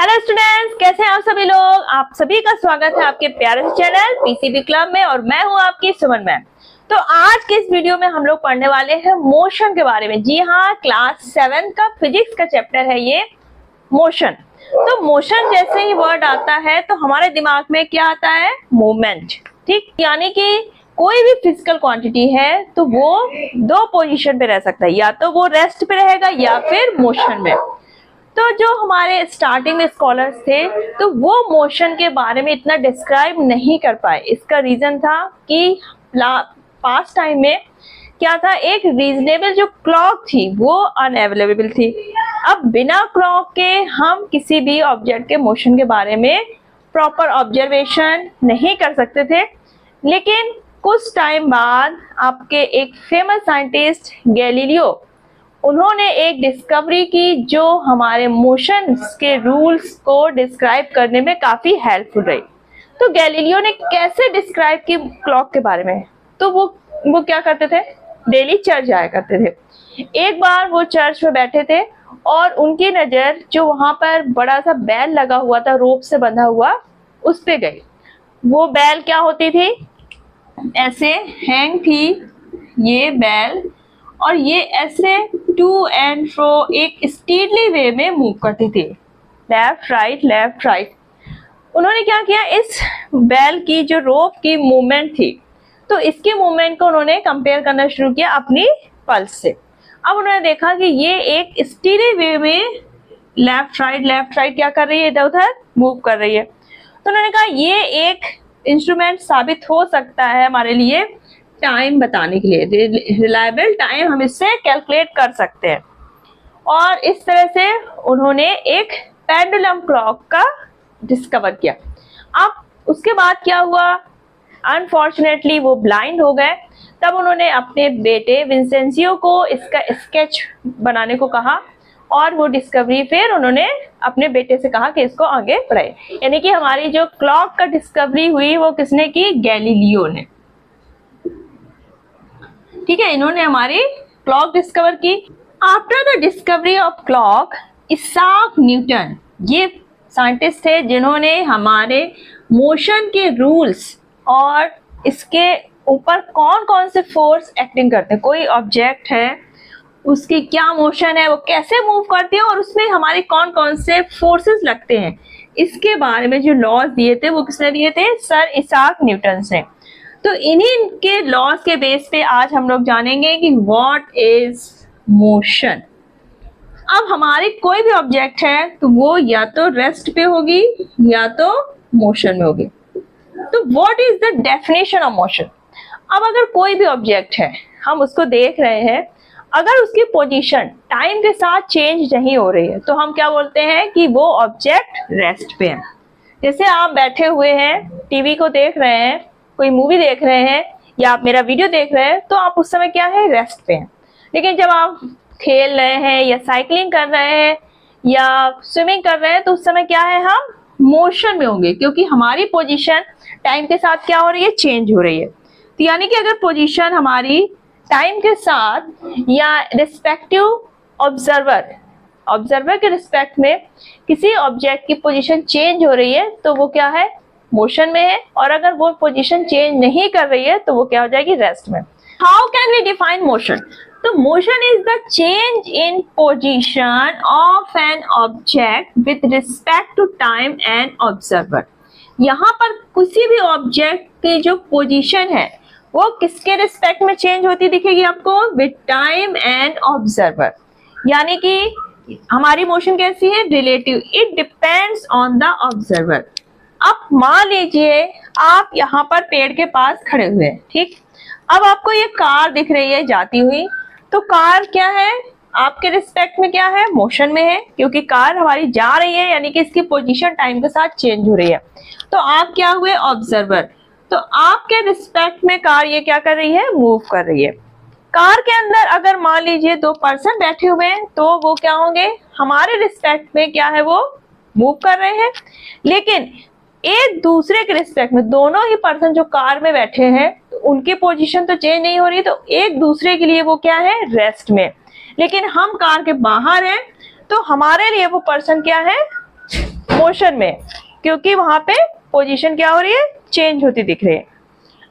Hello students, कैसे हैं आप सभी लोग। आप सभी का स्वागत है आपके प्यारे से चैनल पीसीबी क्लब में और मैं हूं आपकी सुमन मैम। तो आज के इस वीडियो में हम लोग पढ़ने वाले हैं मोशन के बारे में। जी हाँ, क्लास 7 का फिजिक्स का चैप्टर है ये मोशन। तो मोशन जैसे ही वर्ड आता है तो हमारे दिमाग में क्या आता है? मूवमेंट। ठीक, यानी कि कोई भी फिजिकल क्वांटिटी है तो वो दो पोजीशन पे रह सकता है, या तो वो रेस्ट पे रहेगा या फिर मोशन में। तो जो हमारे स्टार्टिंग में स्कॉलर्स थे तो वो मोशन के बारे में इतना डिस्क्राइब नहीं कर पाए। इसका रीजन था कि पास्ट टाइम में क्या था, एक रीजनेबल जो क्लॉक थी वो अनअवेलेबल थी। अब बिना क्लॉक के हम किसी भी ऑब्जेक्ट के मोशन के बारे में प्रॉपर ऑब्जर्वेशन नहीं कर सकते थे। लेकिन कुछ टाइम बाद आपके एक फेमस साइंटिस्ट गैलीलियो, उन्होंने एक डिस्कवरी की जो हमारे मोशन के रूल्स को डिस्क्राइब करने में काफी हेल्पफुल रही। तो गैलीलियो ने कैसे डिस्क्राइब की क्लॉक के बारे में? तो वो क्या करते थे, डेली चर्च जाया करते थे। एक बार वो चर्च में बैठे थे और उनकी नजर जो वहां पर बड़ा सा बैल लगा हुआ था, रोप से बंधा हुआ, उस पे गई। वो बैल क्या होती थी? ऐसे हैंग थी ये बैल, और ये ऐसे टू एंड फ्रो एक स्टीडली वे में मूव करती थी, लेफ्ट राइट लेफ्ट राइट। उन्होंने क्या किया, इस बैल की जो रोप की मूवमेंट थी तो इसकी मूवमेंट को उन्होंने कंपेयर करना शुरू किया अपनी पल्स से। अब उन्होंने देखा कि ये एक स्टीडली वे में लेफ्ट राइट क्या कर रही है, इधर उधर मूव कर रही है। तो उन्होंने कहा ये एक इंस्ट्रूमेंट साबित हो सकता है हमारे लिए टाइम बताने के लिए, रिलायबल टाइम हम इससे कैलकुलेट कर सकते हैं। और इस तरह से उन्होंने एक पेंडुलम क्लॉक का डिस्कवर किया। अब उसके बाद क्या हुआ, अनफॉर्चुनेटली वो ब्लाइंड हो गए। तब उन्होंने अपने बेटे विंसेंसियो को इसका स्केच बनाने को कहा और वो डिस्कवरी फिर उन्होंने अपने बेटे से कहा कि इसको आगे बढ़ाए। यानी कि हमारी जो क्लॉक का डिस्कवरी हुई वो किसने की? गैलीलियो ने। ठीक है, इन्होंने हमारी क्लॉक डिस्कवर की। After the discovery of clock, Isaac Newton, ये साइंटिस्ट थे जिन्होंने हमारे मोशन के रूल्स और इसके ऊपर कौन कौन से फोर्स एक्टिंग करते हैं, कोई ऑब्जेक्ट है उसकी क्या मोशन है, वो कैसे मूव करती है और उसमें हमारे कौन कौन से फोर्सेस लगते हैं, इसके बारे में जो लॉज दिए थे वो किसने दिए थे? सर इसाक न्यूटन से। तो इन्हीं के लॉज के बेस पे आज हम लोग जानेंगे कि व्हाट इज मोशन। अब हमारी कोई भी ऑब्जेक्ट है तो वो या तो रेस्ट पे होगी या तो मोशन में होगी। तो what is the definition of motion? अब अगर कोई भी ऑब्जेक्ट है, हम उसको देख रहे हैं, अगर उसकी पोजीशन टाइम के साथ चेंज नहीं हो रही है तो हम क्या बोलते हैं कि वो ऑब्जेक्ट रेस्ट पे है। जैसे आप बैठे हुए हैं, टीवी को देख रहे हैं, कोई मूवी देख रहे हैं या आप मेरा वीडियो देख रहे हैं, तो आप उस समय क्या है? रेस्ट पे हैं। लेकिन जब आप खेल रहे हैं या साइकिलिंग कर रहे हैं या स्विमिंग कर रहे हैं तो उस समय क्या है? हम मोशन में होंगे, क्योंकि हमारी पोजीशन टाइम के साथ क्या हो रही है? चेंज हो रही है। तो यानी कि अगर पोजीशन हमारी टाइम के साथ या रिस्पेक्टिव ऑब्जर्वर के रिस्पेक्ट में किसी ऑब्जेक्ट की पोजीशन चेंज हो रही है तो वो क्या है? मोशन में है। और अगर वो पोजीशन चेंज नहीं कर रही है तो वो क्या हो जाएगी? रेस्ट में। How can we define motion? तो motion is the change in position of an object with respect to time and observer. यहाँ पर किसी भी ऑब्जेक्ट की जो पोजीशन है वो किसके रिस्पेक्ट में चेंज होती दिखेगी आपको? With time and observer. यानी कि हमारी मोशन कैसी है? Relative, it depends on the observer. अब मान लीजिए आप यहाँ पर पेड़ के पास खड़े हुए हैं, ठीक। अब आपको ये कार दिख रही है जाती हुई, तो कार क्या है? आपके रिस्पेक्ट में क्या है? मोशन में है, क्योंकि कार हमारी जा रही है, यानी कि इसकी पोजीशन टाइम के साथ चेंज हो रही है। तो आप क्या हुए? ऑब्जर्वर। तो आपके रिस्पेक्ट में कार ये क्या कर रही है? मूव कर रही है। कार के अंदर अगर मान लीजिए दो पर्सन बैठे हुए हैं तो वो क्या होंगे? हमारे रिस्पेक्ट में क्या है? वो मूव कर रहे हैं। लेकिन एक दूसरे के रिस्पेक्ट में दोनों ही पर्सन जो कार में बैठे हैं तो उनकी पोजीशन तो चेंज नहीं हो रही, तो एक दूसरे के लिए वो क्या है? रेस्ट में। लेकिन हम कार के बाहर हैं तो हमारे लिए वो पर्सन क्या है? मोशन में, क्योंकि वहां पे पोजीशन क्या हो रही है, चेंज होती दिख रही है।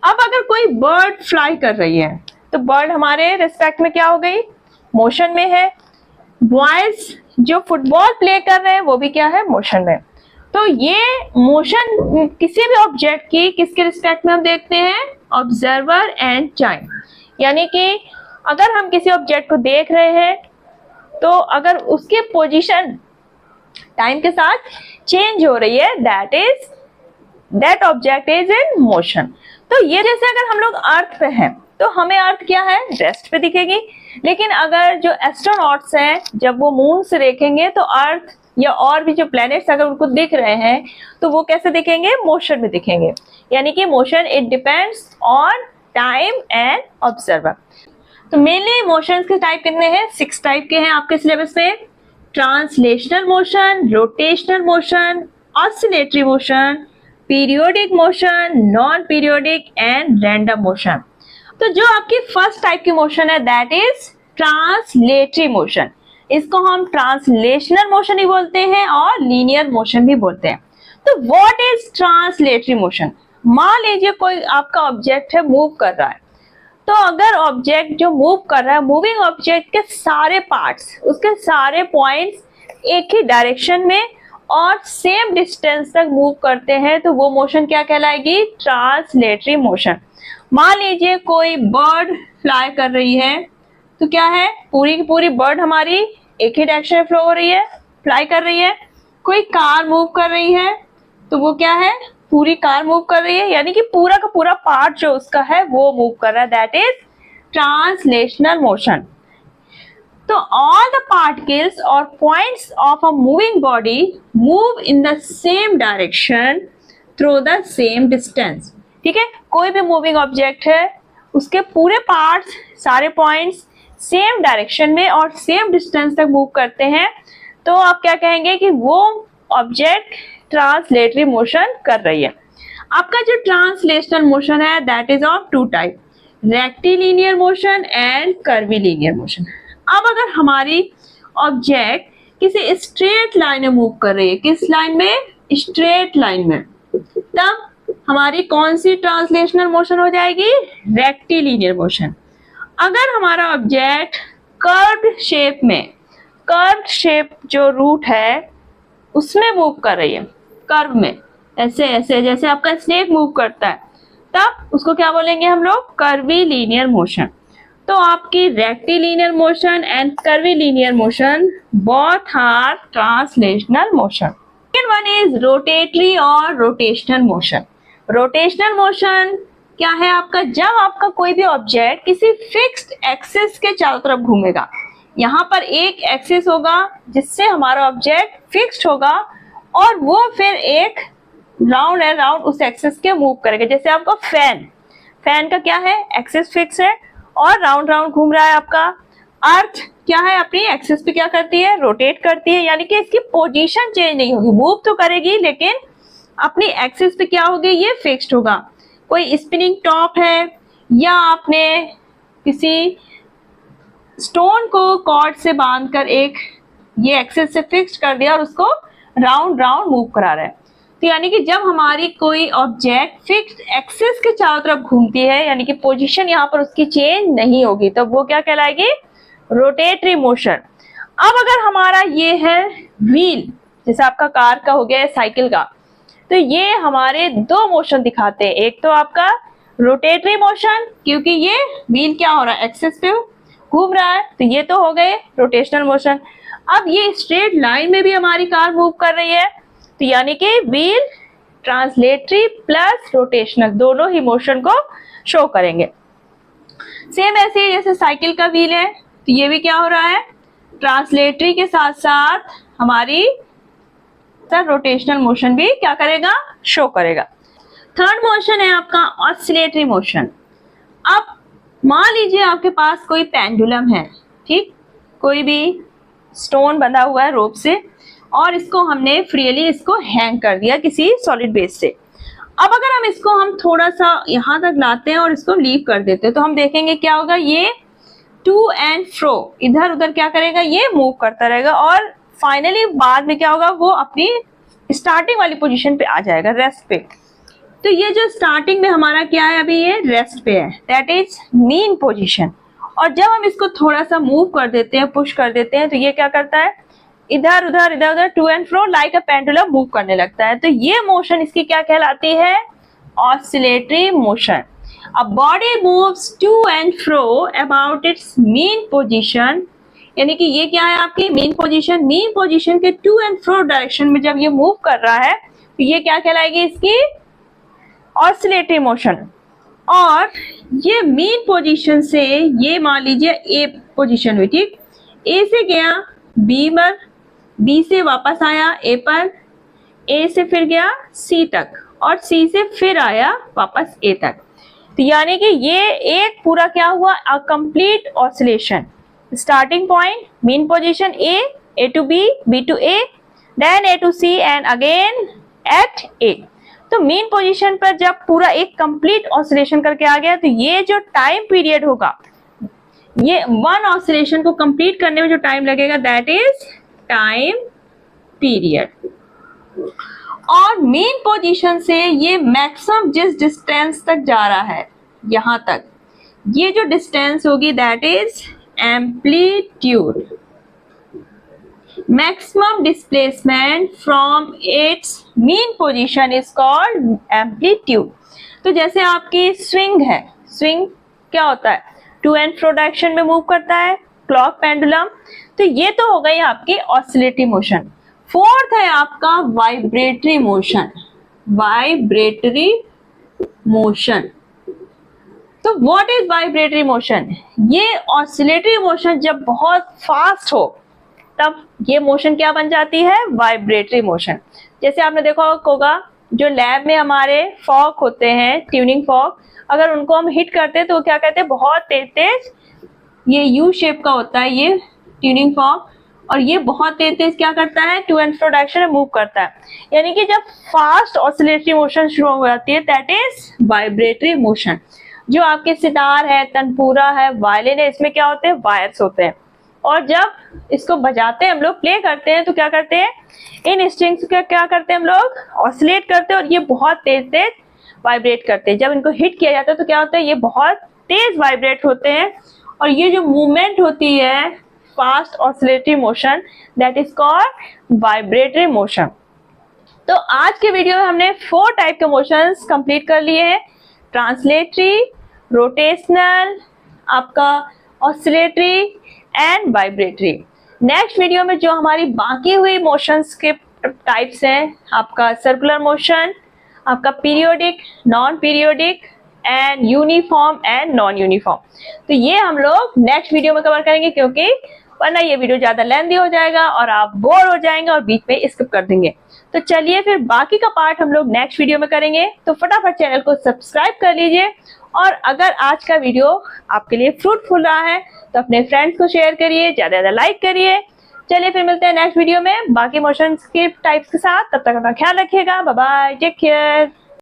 अब अगर कोई बर्ड फ्लाई कर रही है तो बर्ड हमारे रिस्पेक्ट में क्या हो गई, मोशन में है। बॉयज जो फुटबॉल प्ले कर रहे हैं वो भी क्या है, मोशन में। तो ये मोशन किसी भी ऑब्जेक्ट की किसके रिस्पेक्ट में हम देखते हैं, ऑब्जर्वर एंड टाइम। यानी कि अगर हम किसी ऑब्जेक्ट को देख रहे हैं तो अगर उसकी पोजीशन टाइम के साथ चेंज हो रही है, that object is in motion. तो ये जैसे अगर हम लोग अर्थ पे हैं तो हमें अर्थ क्या है, रेस्ट पे दिखेगी। लेकिन अगर जो एस्ट्रोनॉट्स हैं जब वो मून से देखेंगे तो अर्थ या और भी जो प्लैनेट्स अगर उनको दिख रहे हैं तो वो कैसे दिखेंगे, मोशन में दिखेंगे। यानी कि motion it depends on time and observer. तो मेनली मोशंस के टाइप कितने हैं, 6 टाइप के हैं आपके सिलेबस में। Translational motion, rotational motion, oscillatory motion, periodic motion, non periodic and random motion. तो जो आपकी फर्स्ट टाइप की मोशन है दैट इज ट्रांसलेटरी मोशन। इसको हम ट्रांसलेशनल मोशन ही बोलते हैं और लीनियर मोशन भी बोलते हैं। तो व्हाट इज ट्रांसलेटरी मोशन? मान लीजिए कोई आपका ऑब्जेक्ट है, मूव कर रहा है। तो अगर ऑब्जेक्ट जो मूव कर रहा है, मूविंग ऑब्जेक्ट के सारे पार्ट्स, उसके सारे पॉइंट्स एक ही डायरेक्शन में और सेम डिस्टेंस तक मूव करते हैं तो वो मोशन क्या कहलाएगी, ट्रांसलेटरी मोशन। मान लीजिए कोई बर्ड फ्लाई कर रही है तो क्या है, पूरी की पूरी बर्ड हमारी एक ही डायरेक्शन में फ्लो हो रही है, फ्लाई कर रही है। कोई कार मूव कर रही है तो वो क्या है, पूरी कार मूव कर रही है, यानी कि पूरा का पूरा पार्ट जो उसका है वो मूव कर रहा है, दैट इज ट्रांसलेशनल मोशन। तो ऑल द पार्टिकल्स और points of a moving body move in the same direction through the same distance. ठीक है, कोई भी मूविंग ऑब्जेक्ट है उसके पूरे पार्ट्स, सारे पॉइंट्स सेम डायरेक्शन में और सेम डिस्टेंस तक मूव करते हैं तो आप क्या कहेंगे कि वो ऑब्जेक्ट ट्रांसलेटरी मोशन कर रही है। आपका जो ट्रांसलेशनल मोशन है that is of 2 type, rectilinear motion and curvilinear motion. अब अगर हमारी ऑब्जेक्ट किसी स्ट्रेट लाइन में मूव कर रही है, किस लाइन में, स्ट्रेट लाइन में, तब हमारी कौन सी ट्रांसलेशनल मोशन हो जाएगी, रेक्टिलिनियर मोशन। अगर हमारा ऑब्जेक्ट कर्व्ड शेप में, कर्व्ड शेप जो रूट है उसमें मूव कर रही है, कर्व में, ऐसे ऐसे जैसे आपका स्नेक मूव करता है, तब उसको क्या बोलेंगे हम लोग, कर्वीलिनियर मोशन। तो आपकी rectilinear motion and curvilinear motion both are translational motion. Second one is rotatory और रोटेशनल मोशन। रोटेशनल मोशन क्या है आपका, जब आपका कोई भी ऑब्जेक्ट किसी फिक्स्ड एक्सिस के चारों तरफ घूमेगा। यहाँ पर एक एक्सिस होगा जिससे हमारा ऑब्जेक्ट फिक्स्ड होगा और वो फिर एक राउंड है, राउंड उस एक्सिस के मूव करेगा। जैसे आपका फैन का क्या है, एक्सिस फिक्स है और राउंड राउंड घूम रहा है। आपका अर्थ क्या है, अपनी एक्सिस पे क्या करती है, रोटेट करती है, यानी कि इसकी पोजीशन चेंज नहीं होगी, मूव तो करेगी लेकिन अपनी एक्सिस पे क्या होगी, ये फिक्स्ड होगा। कोई स्पिनिंग टॉप है या आपने किसी स्टोन को कॉर्ड से बांधकर एक ये एक्सिस से फिक्स्ड कर दिया और उसको राउंड राउंड मूव करा रहा है। तो यानी कि जब हमारी कोई ऑब्जेक्ट फिक्स्ड एक्सिस के चारों तरफ घूमती है, यानी कि पोजीशन यहाँ पर उसकी चेंज नहीं होगी, तो वो क्या कहलाएगी, रोटेटरी मोशन। अब अगर हमारा ये है व्हील, जैसे आपका कार का हो गया है, साइकिल का, तो ये हमारे 2 मोशन दिखाते हैं। एक तो आपका रोटेटरी मोशन, क्योंकि ये व्हील क्या हो रहा है, एक्सिस पे घूम रहा है, तो ये तो हो गए रोटेशनल मोशन। अब ये स्ट्रेट लाइन में भी हमारी कार मूव कर रही है, तो यानी कि व्हील ट्रांसलेटरी प्लस रोटेशनल दोनों ही मोशन को शो करेंगे। सेम ऐसे ही जैसे साइकिल का व्हील है तो ये भी क्या हो रहा है, ट्रांसलेटरी के साथ साथ हमारी रोटेशनल मोशन भी क्या करेगा, शो करेगा। थर्ड मोशन है आपका ऑसिलेटरी मोशन। अब मान लीजिए आपके पास कोई पेंडुलम है, ठीक, कोई भी स्टोन बंधा हुआ है रोप से और इसको हमने फ्रीली इसको हैंग कर दिया किसी सॉलिड बेस से। अब अगर हम इसको थोड़ा सा यहाँ तक लाते हैं और इसको लीव कर देते हैं तो हम देखेंगे क्या होगा, ये टू एंड फ्रो इधर उधर क्या करेगा, ये मूव करता रहेगा और फाइनली बाद में क्या होगा, वो अपनी स्टार्टिंग वाली पोजीशन पे आ जाएगा, रेस्ट पे। तो ये जो स्टार्टिंग में हमारा क्या है, अभी ये रेस्ट पे है, दैट इज मीन पोजीशन। और जब हम इसको थोड़ा सा मूव कर देते हैं, पुश कर देते हैं, तो ये क्या करता है, इधर उधर इधर उधर to and fro like a pendulum move करने लगता है। तो ये मोशन इसकी क्या कहलाती है, oscillatory motion. A body moves to and fro about its mean position, यानी कि ये क्या है आपकी मीन पोजीशन। मीन पोजीशन के टू एंड फ्रो डायरेक्शन में जब ये मूव कर रहा है तो ये क्या कहलाएगी, इसकी ऑसिलेटरी मोशन। और ये मीन पोजीशन से, ये मान लीजिए ए पोजीशन हुई, ठीक, ए से गया बी पर, बी से वापस आया ए पर, ए से फिर गया सी तक, और सी से फिर आया वापस ए तक। तो यानी कि ये एक पूरा क्या हुआ, a complete oscillation. Starting point mean position A to B, B to A, then A to C and again at A. तो मीन पोजीशन पर जब पूरा एक कंप्लीट ऑसिलेशन करके आ गया, तो ये जो टाइम पीरियड होगा, ये वन ऑसिलेशन को कंप्लीट करने में जो टाइम लगेगा, दैट इज टाइम पीरियड। और मीन पोजीशन से ये मैक्सिमम जिस डिस्टेंस तक जा रहा है, यहां तक, ये जो डिस्टेंस होगी that is amplitude. Maximum displacement from its mean position is called amplitude. तो जैसे आपकी स्विंग है, स्विंग क्या होता है, टू एंड फ्रो डायरेक्शन में मूव करता है, क्लॉक पेंडुलम। तो ये तो हो गई आपकी ऑसिलेटरी मोशन। फोर्थ है आपका वाइब्रेटरी मोशन। वाइब्रेटरी मोशन, तो व्हाट इज वाइब्रेटरी मोशन, ये ऑसिलेटरी मोशन जब बहुत फास्ट हो तब ये मोशन क्या बन जाती है, वाइब्रेटरी मोशन। जैसे आपने देखा होगा जो लैब में हमारे फॉक होते हैं, ट्यूनिंग फॉक, अगर उनको हम हिट करते हैं तो क्या कहते हैं, बहुत तेज तेज, ये यू शेप का होता है ये ट्यूनिंग फॉक, और ये बहुत तेज तेज क्या करता है, टू एंड फ्रो डायरेक्शन में मूव करता है। यानी कि जब फास्ट ऑसिलेटरी मोशन शुरू हो जाती है, दैट इज वाइब्रेटरी मोशन। जो आपके सितार है, तनपूरा है, वायलिन है, इसमें क्या होते हैं, वायर्स होते हैं, और जब इसको बजाते हैं हम लोग, प्ले करते हैं, तो क्या करते हैं, इन स्ट्रिंग्स का क्या करते हैं हम लोग, ऑसिलेट करते हैं, और ये बहुत तेज तेज वाइब्रेट करते हैं। जब इनको हिट किया जाता है तो क्या होता है, ये बहुत तेज वाइब्रेट होते हैं, और ये जो मूवमेंट होती है fast oscillatory motion, that is called vibratory motion. तो आज के वीडियो में हमने 4 टाइप के मोशंस कंप्लीट कर लिए हैं, ट्रांसलेटरी, रोटेशनल, आपका oscillatory and vibratory. Next video में जो हमारी बाकी हुई मोशंस के टाइप्स हैं, आपका सर्कुलर मोशन, आपका periodic, non periodic and uniform and non uniform, तो ये हम लोग नेक्स्ट वीडियो में कवर करेंगे, क्योंकि वरना ये वीडियो ज्यादा लेंथी हो जाएगा और आप बोर हो जाएंगे और बीच में स्किप कर देंगे। तो चलिए फिर बाकी का पार्ट हम लोग नेक्स्ट वीडियो में करेंगे। तो फटाफट चैनल को सब्सक्राइब कर लीजिए, और अगर आज का वीडियो आपके लिए फ्रूटफुल रहा है तो अपने फ्रेंड्स को शेयर करिए, ज्यादा ज्यादा लाइक करिए। चलिए फिर मिलते हैं नेक्स्ट वीडियो में बाकी मोशंस के टाइप्स के साथ, तब तक अपना ख्याल रखिएगा, बाय बाय, टेक केयर।